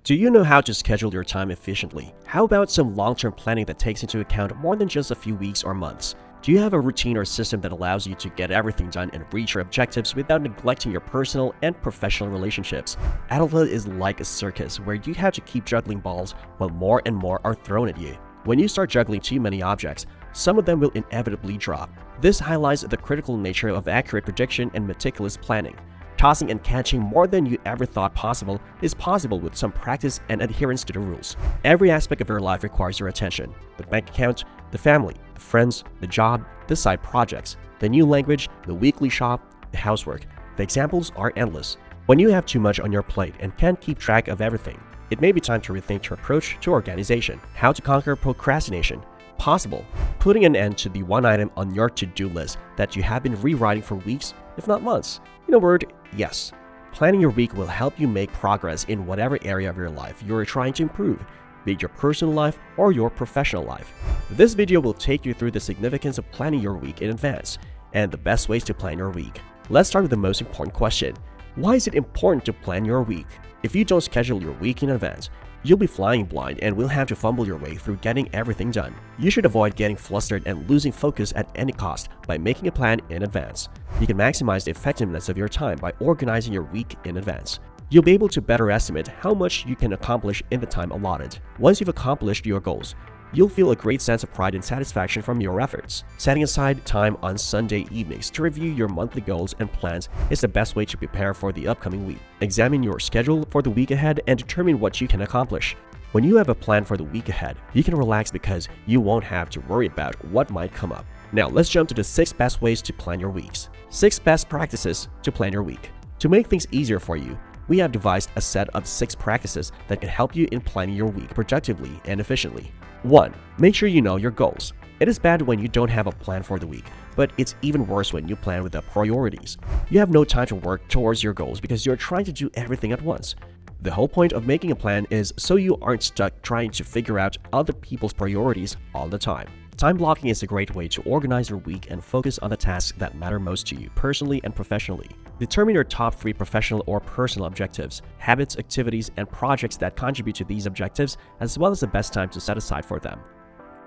Do you know how to schedule your time efficiently? How about some long-term planning that takes into account more than just a few weeks or months? Do you have a routine or system that allows you to get everything done and reach your objectives without neglecting your personal and professional relationships? Adulthood is like a circus where you have to keep juggling balls while more and more are thrown at you. When you start juggling too many objects, some of them will inevitably drop. This highlights the critical nature of accurate prediction and meticulous planning. Tossing and catching more than you ever thought possible is possible with some practice and adherence to the rules. Every aspect of your life requires your attention: the bank account, the family, the friends, the job, the side projects, the new language, the weekly shop, the housework. The examples are endless. When you have too much on your plate and can't keep track of everything, it may be time to rethink your approach to organization. How to conquer procrastination? Possible. Putting an end to the one item on your to-do list that you have been rewriting for weeks, if not months. In a word, yes. Planning your week will help you make progress in whatever area of your life you're trying to improve, be it your personal life or your professional life. This video will take you through the significance of planning your week in advance and the best ways to plan your week. Let's start with the most important question. Why is it important to plan your week? If you don't schedule your week in advance, you'll be flying blind and will have to fumble your way through getting everything done. You should avoid getting flustered and losing focus at any cost by making a plan in advance. You can maximize the effectiveness of your time by organizing your week in advance. You'll be able to better estimate how much you can accomplish in the time allotted. Once you've accomplished your goals, you'll feel a great sense of pride and satisfaction from your efforts. Setting aside time on Sunday evenings to review your monthly goals and plans is the best way to prepare for the upcoming week. Examine your schedule for the week ahead and determine what you can accomplish. When you have a plan for the week ahead, you can relax because you won't have to worry about what might come up. Now let's jump to the 6 best ways to plan your weeks. 6 best practices to plan your week. To make things easier for you, we have devised a set of 6 practices that can help you in planning your week productively and efficiently. 1. Make sure you know your goals. It is bad when you don't have a plan for the week, but it's even worse when you plan without priorities. You have no time to work towards your goals because you're trying to do everything at once. The whole point of making a plan is so you aren't stuck trying to figure out other people's priorities all the time. Time blocking is a great way to organize your week and focus on the tasks that matter most to you personally and professionally. Determine your top 3 professional or personal objectives, habits, activities, and projects that contribute to these objectives, as well as the best time to set aside for them.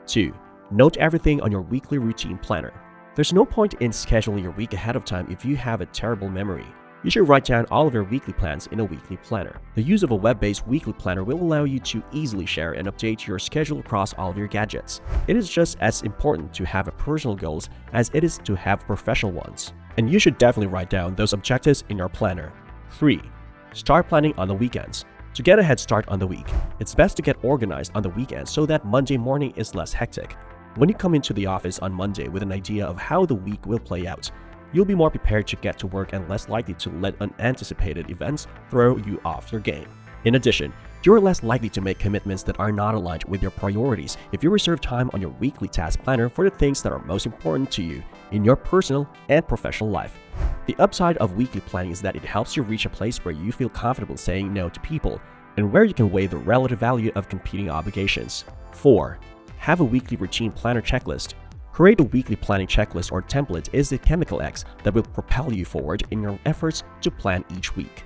2. Note everything on your weekly routine planner. There's no point in scheduling your week ahead of time if you have a terrible memory. You should write down all of your weekly plans in a weekly planner. The use of a web-based weekly planner will allow you to easily share and update your schedule across all of your gadgets. It is just as important to have personal goals as it is to have professional ones. And you should definitely write down those objectives in your planner. 3. Start planning on the weekends. To get a head start on the week, it's best to get organized on the weekend so that Monday morning is less hectic. When you come into the office on Monday with an idea of how the week will play out, you'll be more prepared to get to work and less likely to let unanticipated events throw you off your game. In addition, you're less likely to make commitments that are not aligned with your priorities if you reserve time on your weekly task planner for the things that are most important to you in your personal and professional life. The upside of weekly planning is that it helps you reach a place where you feel comfortable saying no to people and where you can weigh the relative value of competing obligations. 4. Have a weekly routine planner checklist. Create a weekly planning checklist or template is the chemical X that will propel you forward in your efforts to plan each week.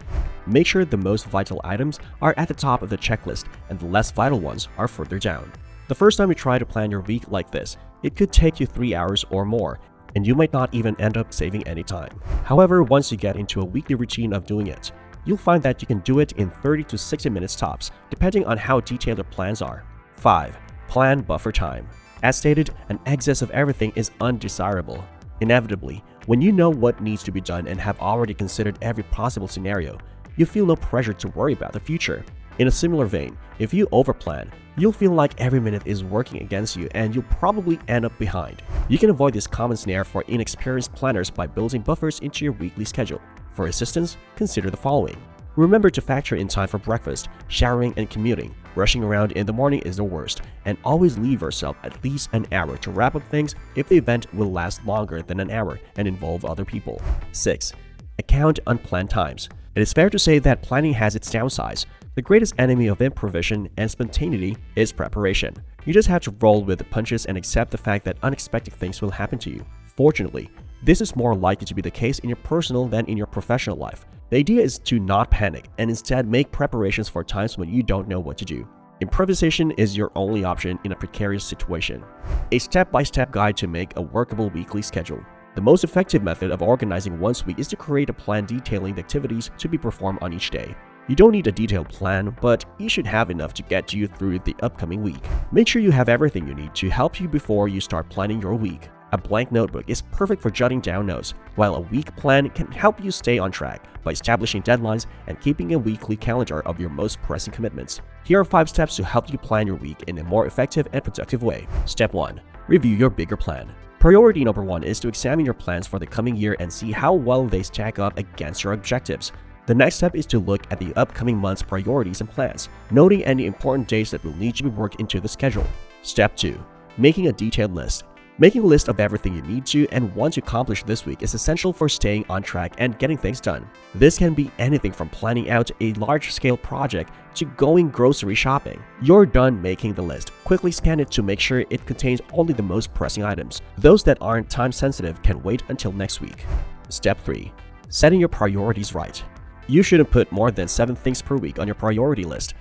Make sure the most vital items are at the top of the checklist and the less vital ones are further down. The first time you try to plan your week like this, it could take you 3 hours or more, and you might not even end up saving any time. However, once you get into a weekly routine of doing it, you'll find that you can do it in 30 to 60 minutes tops, depending on how detailed your plans are. 5. Plan buffer time. As stated, an excess of everything is undesirable. Inevitably, when you know what needs to be done and have already considered every possible scenario, you feel no pressure to worry about the future. In a similar vein, if you overplan, you'll feel like every minute is working against you and you'll probably end up behind. You can avoid this common snare for inexperienced planners by building buffers into your weekly schedule. For assistance, consider the following. Remember to factor in time for breakfast, showering, and commuting. Rushing around in the morning is the worst, and always leave yourself at least an hour to wrap up things if the event will last longer than an hour and involve other people. 6. Account unplanned times. It is fair to say that planning has its downsides. The greatest enemy of improvisation and spontaneity is preparation. You just have to roll with the punches and accept the fact that unexpected things will happen to you. Fortunately, this is more likely to be the case in your personal than in your professional life. The idea is to not panic and instead make preparations for times when you don't know what to do. Improvisation is your only option in a precarious situation. A step-by-step guide to make a workable weekly schedule. The most effective method of organizing one's week is to create a plan detailing the activities to be performed on each day. You don't need a detailed plan, but you should have enough to get you through the upcoming week. Make sure you have everything you need to help you before you start planning your week. A blank notebook is perfect for jotting down notes, while a week plan can help you stay on track by establishing deadlines and keeping a weekly calendar of your most pressing commitments. Here are 5 steps to help you plan your week in a more effective and productive way. Step 1. Review your bigger plan. Priority number 1 is to examine your plans for the coming year and see how well they stack up against your objectives. The next step is to look at the upcoming month's priorities and plans, noting any important dates that will need to be worked into the schedule. Step 2. Making a detailed list. Making a list of everything you need to and want to accomplish this week is essential for staying on track and getting things done. This can be anything from planning out a large-scale project to going grocery shopping. You're done making the list. Quickly scan it to make sure it contains only the most pressing items. Those that aren't time-sensitive can wait until next week. Step 3. Setting your priorities right. You shouldn't put more than 7 things per week on your priority list.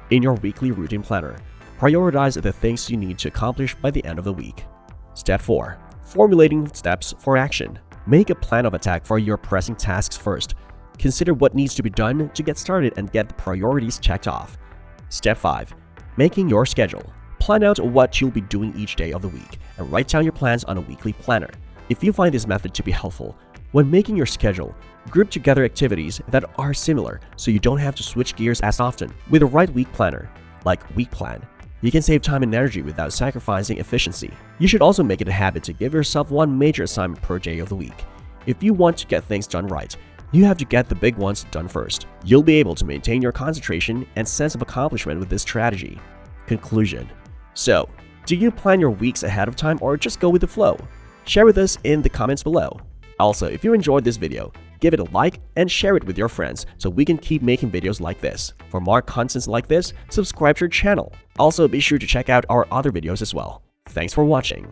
In your weekly routine planner, prioritize the things you need to accomplish by the end of the week. Step 4. Formulating steps for action. Make a plan of attack for your pressing tasks first. Consider what needs to be done to get started and get the priorities checked off. Step 5. Making your schedule. Plan out what you'll be doing each day of the week and write down your plans on a weekly planner. If you find this method to be helpful, when making your schedule, group together activities that are similar so you don't have to switch gears as often. With a right week planner, like Week Plan, you can save time and energy without sacrificing efficiency. You should also make it a habit to give yourself one major assignment per day of the week. If you want to get things done right, you have to get the big ones done first. You'll be able to maintain your concentration and sense of accomplishment with this strategy. Conclusion. So, do you plan your weeks ahead of time or just go with the flow? Share with us in the comments below. Also, if you enjoyed this video, give it a like and share it with your friends so we can keep making videos like this. For more contents like this, subscribe to our channel. Also, be sure to check out our other videos as well. Thanks for watching.